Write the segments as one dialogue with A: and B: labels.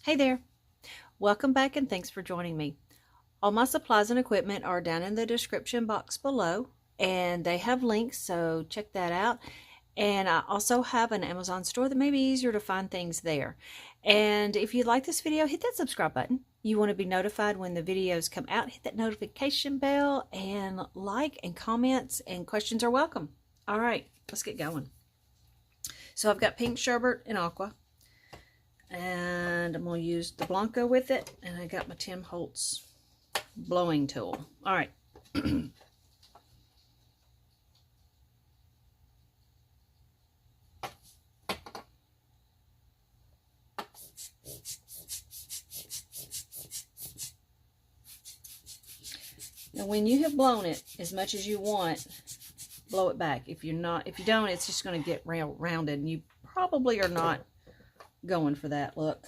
A: Hey there, welcome back and thanks for joining me. All my supplies and equipment are down in the description box below and they have links, so check that out. And I also have an Amazon store that may be easier to find things there. And if you like this video, hit that subscribe button. You want to be notified when the videos come out, hit that notification bell, and like and comments and questions are welcome. All right, let's get going. So I've got pink sherbet and aqua. And I'm going to use the Blanco with it, and I got my Tim Holtz blowing tool. All right. Now when you have blown it as much as you want, blow it back. If you don't, it's just going to get rounded, and you probably are not going for that look.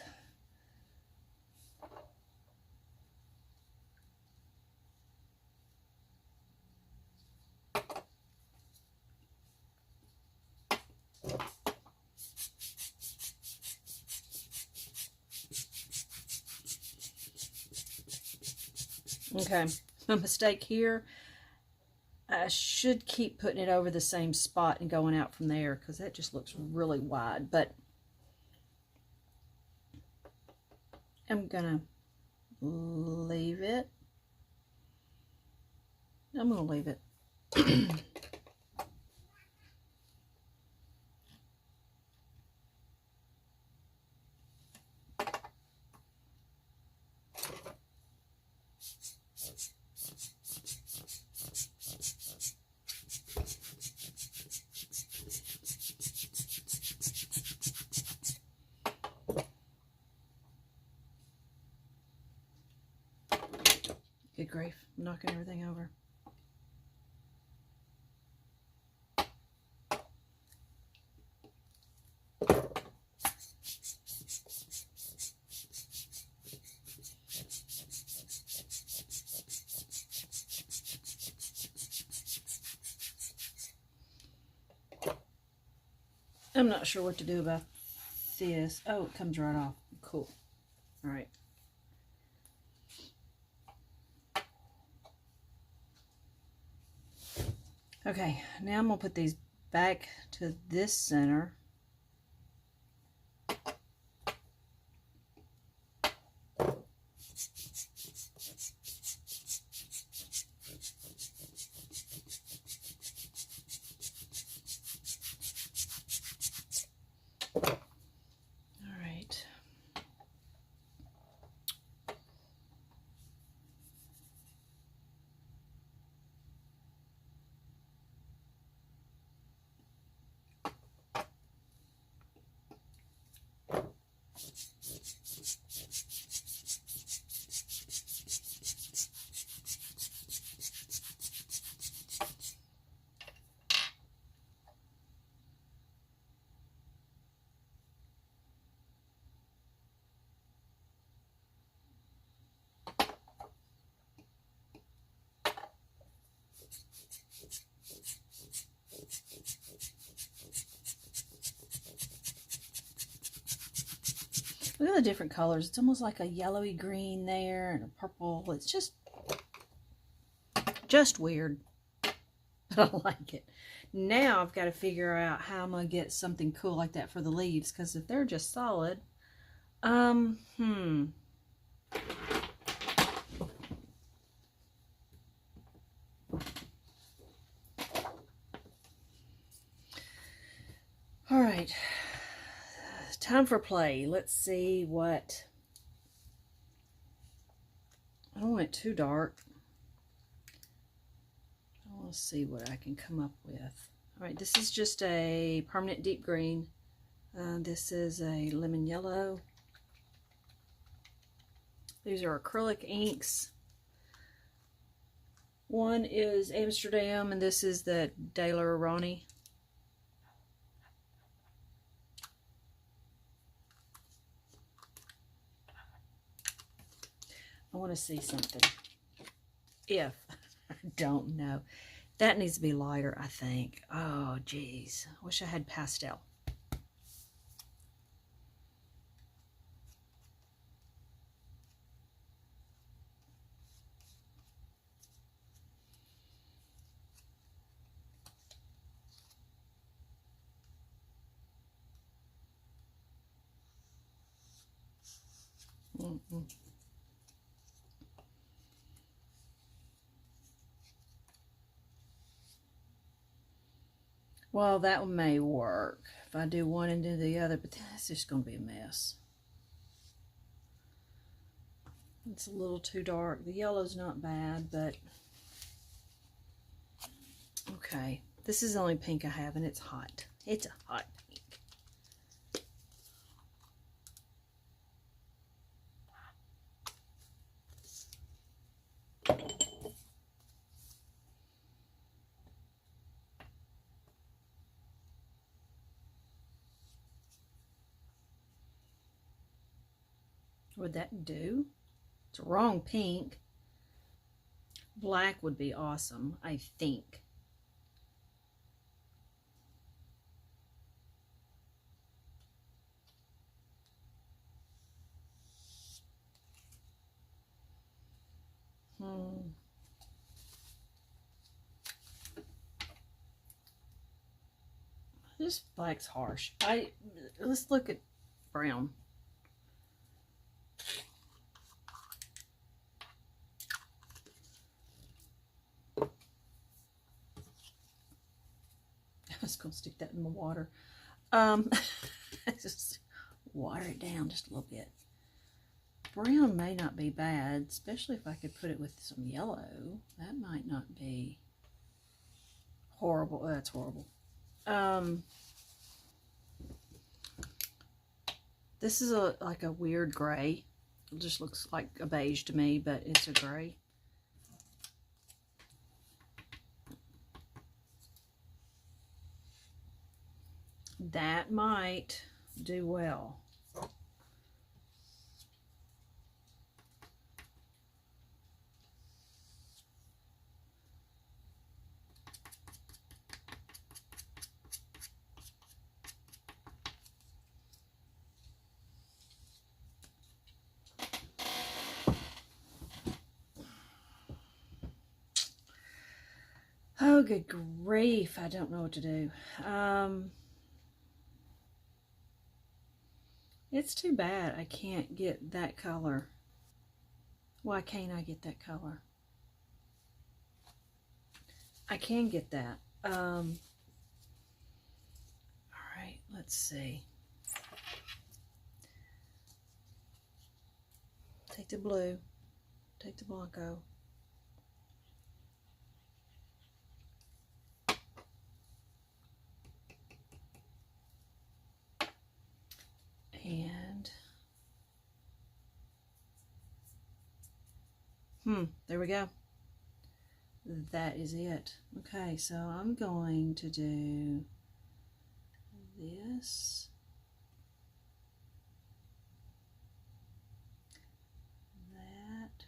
A: Okay, my mistake here. I should keep putting it over the same spot and going out from there, because that just looks really wide. But I'm gonna leave it. I'm gonna leave it. Good grief, I'm knocking everything over. I'm not sure what to do about this. Oh, it comes right off. Cool. All right. Okay, now I'm going to put these back to this center. All right. Look at the different colors. It's almost like a yellowy green there and a purple. It's just weird. But I like it. Now I've got to figure out how I'm going to get something cool like that for the leaves, because if they're just solid, All right. Time for play. Let's see what... I don't want it too dark. I want to see what I can come up with. All right, this is just a permanent deep green. This is a lemon yellow. These are acrylic inks. One is Amsterdam, and this is the Daler Ronnie. I want to see something. I don't know. That needs to be lighter, I think. Oh, geez. I wish I had pastel. Mm-mm. Well, that may work if I do one and do the other, but that's just going to be a mess. It's a little too dark. The yellow's not bad, but okay. This is the only pink I have, and it's hot. It's a hot pink. Would that do? It's a wrong pink. Black would be awesome, I think. This black's harsh. Let's look at brown. I was gonna stick that in the water. Just water it down just a little bit. Brown may not be bad, especially if I could put it with some yellow. That might not be horrible. Oh, that's horrible. This is like a weird gray. It just looks like a beige to me, but it's a gray. That might do well. Oh, good grief. I don't know what to do. It's too bad I can't get that color. Why can't I get that color? I can get that. All right, let's see. Take the blue. Take the Blanco. And there we go. That is it. Okay, so I'm going to do this. That.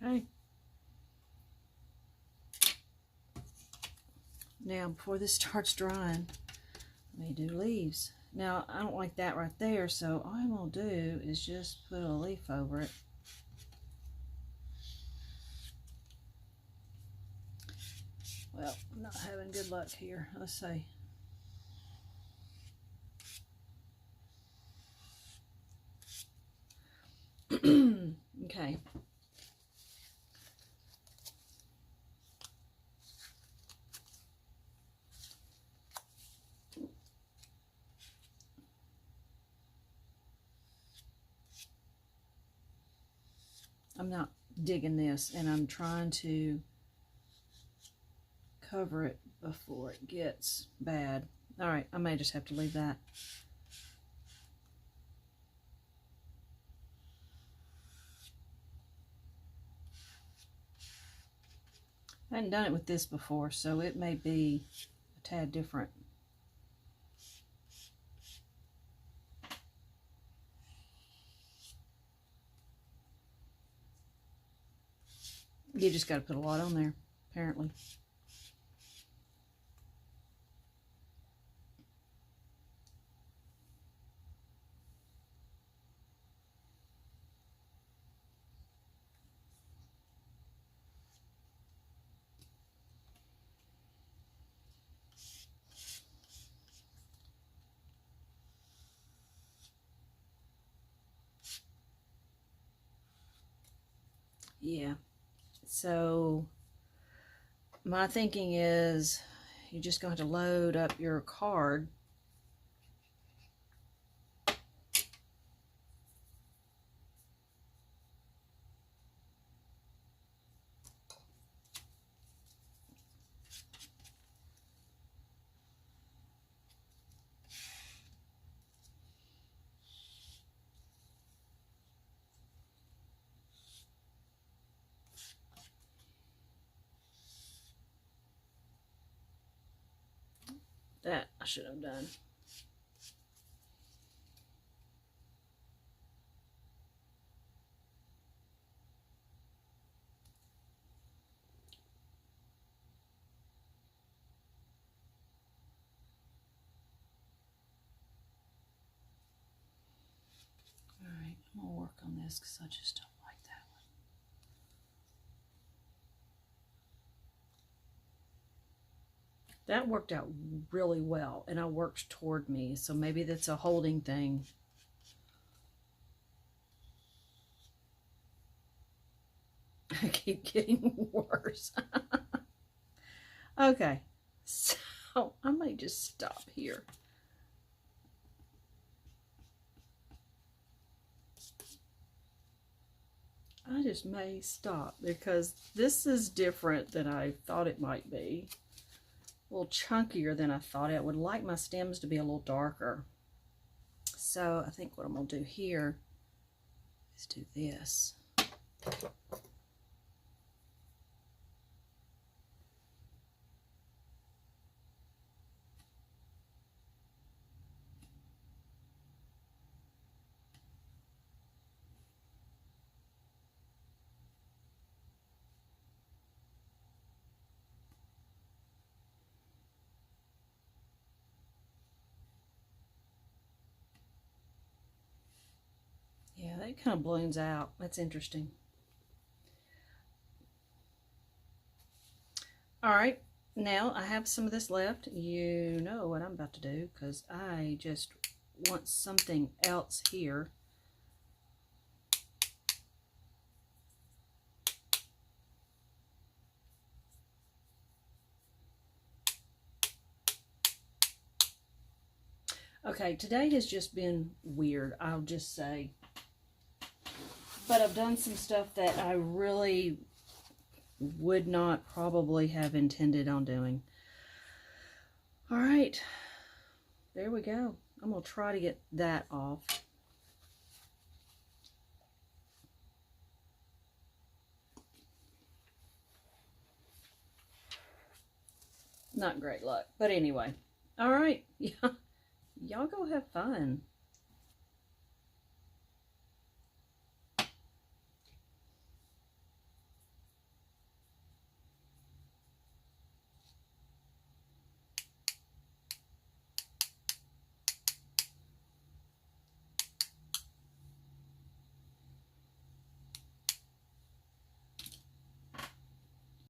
A: Okay. Now, before this starts drying, let me do leaves. Now, I don't like that right there, so all I'm going to do is just put a leaf over it. Well, I'm not having good luck here. Let's see. Okay. I'm not digging this, and I'm trying to cover it before it gets bad. All right, I may just have to leave that. I hadn't done it with this before, so it may be a tad different. You just got to put a lot on there, apparently. Yeah. So my thinking is you're just going to load up your card. That I should have done. All right, I'm gonna work on this because I just don't like that one. That worked out really well, and I worked toward me, so maybe that's a holding thing. I keep getting worse. Okay, so I may just stop here. I just may stop because this is different than I thought it might be. A little chunkier than I thought. I would like my stems to be a little darker. So I think what I'm going to do here is do this. Yeah, that kind of balloons out. That's interesting. All right, now I have some of this left. You know what I'm about to do because I just want something else here. Okay, today has just been weird, I'll just say. But I've done some stuff that I really would not probably have intended on doing. All right, there we go. I'm going to try to get that off. Not great luck, but anyway. All right, y'all go have fun.